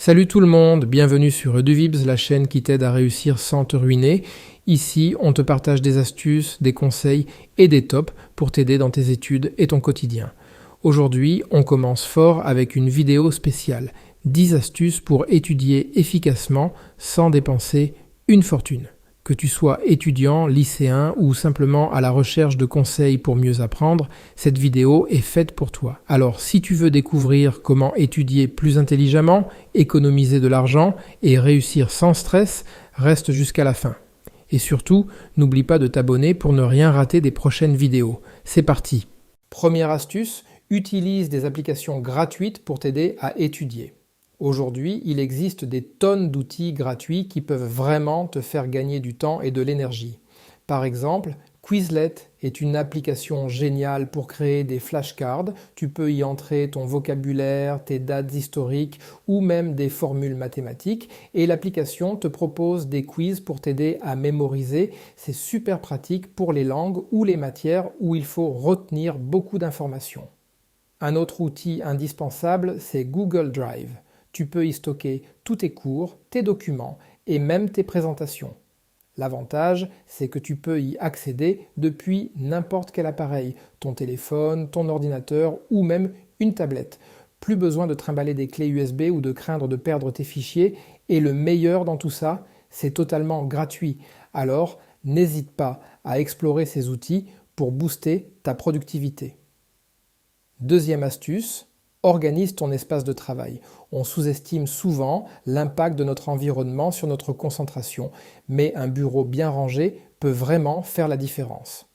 Salut tout le monde, bienvenue sur Eduvibs, la chaîne qui t'aide à réussir sans te ruiner. Ici, on te partage des astuces, des conseils et des tops pour t'aider dans tes études et ton quotidien. Aujourd'hui, on commence fort avec une vidéo spéciale. 10 astuces pour étudier efficacement sans dépenser une fortune. Que tu sois étudiant, lycéen ou simplement à la recherche de conseils pour mieux apprendre, cette vidéo est faite pour toi. Alors si tu veux découvrir comment étudier plus intelligemment, économiser de l'argent et réussir sans stress, reste jusqu'à la fin. Et surtout, n'oublie pas de t'abonner pour ne rien rater des prochaines vidéos. C'est parti. Première astuce, utilise des applications gratuites pour t'aider à étudier. Aujourd'hui, il existe des tonnes d'outils gratuits qui peuvent vraiment te faire gagner du temps et de l'énergie. Par exemple, Quizlet est une application géniale pour créer des flashcards. Tu peux y entrer ton vocabulaire, tes dates historiques ou même des formules mathématiques et l'application te propose des quiz pour t'aider à mémoriser. C'est super pratique pour les langues ou les matières où il faut retenir beaucoup d'informations. Un autre outil indispensable, c'est Google Drive. Tu peux y stocker tous tes cours, tes documents et même tes présentations. L'avantage, c'est que tu peux y accéder depuis n'importe quel appareil, ton téléphone, ton ordinateur ou même une tablette. Plus besoin de trimballer des clés USB ou de craindre de perdre tes fichiers. Et le meilleur dans tout ça, c'est totalement gratuit. Alors, n'hésite pas à explorer ces outils pour booster ta productivité. Deuxième astuce, organise ton espace de travail. On sous-estime souvent l'impact de notre environnement sur notre concentration, mais un bureau bien rangé peut vraiment faire la différence.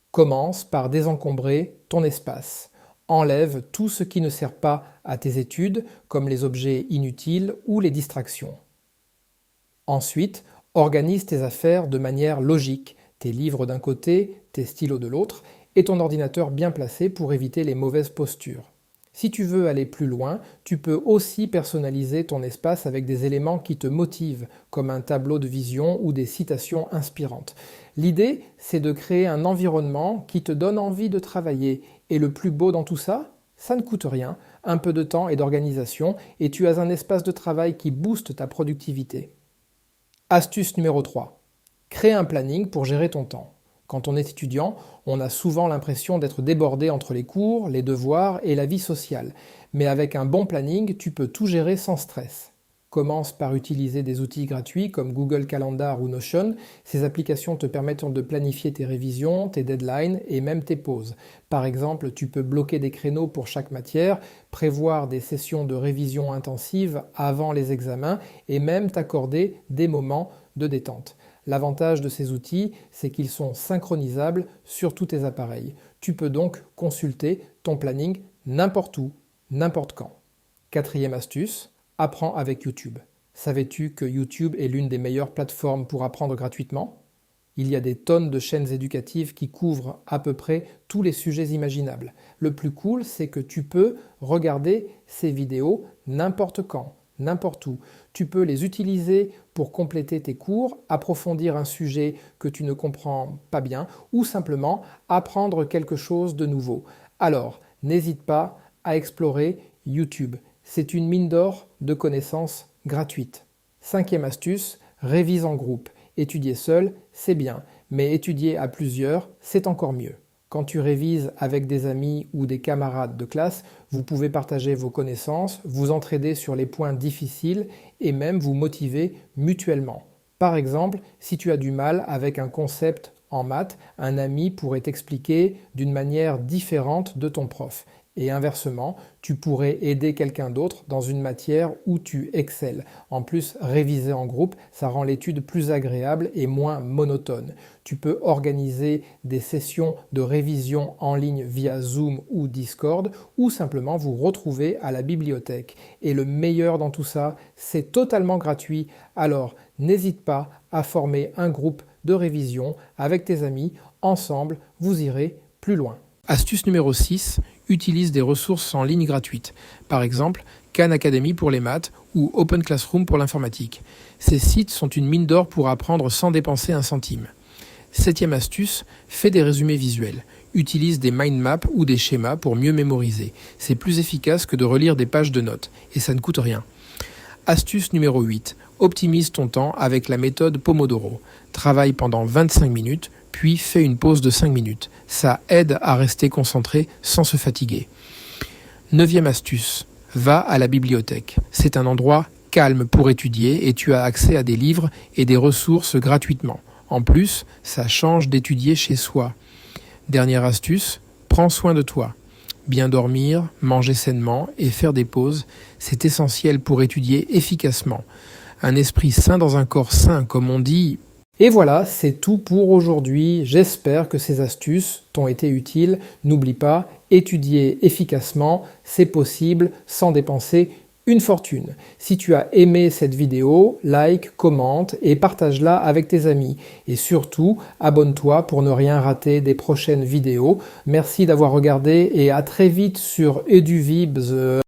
Commence par désencombrer ton espace. Enlève tout ce qui ne sert pas à tes études, comme les objets inutiles ou les distractions. Ensuite, organise tes affaires de manière logique, tes livres d'un côté, tes stylos de l'autre, et ton ordinateur bien placé pour éviter les mauvaises postures. Si tu veux aller plus loin, tu peux aussi personnaliser ton espace avec des éléments qui te motivent, comme un tableau de vision ou des citations inspirantes. L'idée, c'est de créer un environnement qui te donne envie de travailler. Et le plus beau dans tout ça, ça ne coûte rien, un peu de temps et d'organisation, et tu as un espace de travail qui booste ta productivité. Astuce numéro 3. Crée un planning pour gérer ton temps. Quand on est étudiant, on a souvent l'impression d'être débordé entre les cours, les devoirs et la vie sociale. Mais avec un bon planning, tu peux tout gérer sans stress. Commence par utiliser des outils gratuits comme Google Calendar ou Notion. Ces applications te permettent de planifier tes révisions, tes deadlines et même tes pauses. Par exemple, tu peux bloquer des créneaux pour chaque matière, prévoir des sessions de révision intensive avant les examens et même t'accorder des moments de détente. L'avantage de ces outils, c'est qu'ils sont synchronisables sur tous tes appareils. Tu peux donc consulter ton planning n'importe où, n'importe quand. Quatrième astuce, apprends avec YouTube. Savais-tu que YouTube est l'une des meilleures plateformes pour apprendre gratuitement ? Il y a des tonnes de chaînes éducatives qui couvrent à peu près tous les sujets imaginables. Le plus cool, c'est que tu peux regarder ces vidéos n'importe quand, n'importe où. Tu peux les utiliser pour compléter tes cours, approfondir un sujet que tu ne comprends pas bien ou simplement apprendre quelque chose de nouveau. Alors, n'hésite pas à explorer YouTube. C'est une mine d'or de connaissances gratuites. Cinquième astuce, révise en groupe. Étudier seul, c'est bien, mais étudier à plusieurs, c'est encore mieux. Quand tu révises avec des amis ou des camarades de classe, vous pouvez partager vos connaissances, vous entraider sur les points difficiles et même vous motiver mutuellement. Par exemple, si tu as du mal avec un concept en maths, un ami pourrait t'expliquer d'une manière différente de ton prof. Et inversement, tu pourrais aider quelqu'un d'autre dans une matière où tu excelles. En plus, réviser en groupe, ça rend l'étude plus agréable et moins monotone. Tu peux organiser des sessions de révision en ligne via Zoom ou Discord ou simplement vous retrouver à la bibliothèque. Et le meilleur dans tout ça, c'est totalement gratuit. Alors, n'hésite pas à former un groupe de révision avec tes amis. Ensemble, vous irez plus loin. Astuce numéro 6, utilise des ressources en ligne gratuites. Par exemple, Khan Academy pour les maths ou Open Classroom pour l'informatique. Ces sites sont une mine d'or pour apprendre sans dépenser un centime. Septième astuce, fais des résumés visuels. Utilise des mind maps ou des schémas pour mieux mémoriser. C'est plus efficace que de relire des pages de notes et ça ne coûte rien. Astuce numéro 8. Optimise ton temps avec la méthode Pomodoro. Travaille pendant 25 minutes, puis fais une pause de 5 minutes. Ça aide à rester concentré sans se fatiguer. 9e astuce. Va à la bibliothèque. C'est un endroit calme pour étudier et tu as accès à des livres et des ressources gratuitement. En plus, ça change d'étudier chez soi. Dernière astuce, prends soin de toi. Bien dormir, manger sainement et faire des pauses, c'est essentiel pour étudier efficacement. Un esprit sain dans un corps sain, comme on dit. Et voilà, c'est tout pour aujourd'hui. J'espère que ces astuces t'ont été utiles. N'oublie pas, étudier efficacement, c'est possible sans dépenser une fortune. Si tu as aimé cette vidéo, like, commente et partage-la avec tes amis. Et surtout, abonne-toi pour ne rien rater des prochaines vidéos. Merci d'avoir regardé et à très vite sur EduVibs.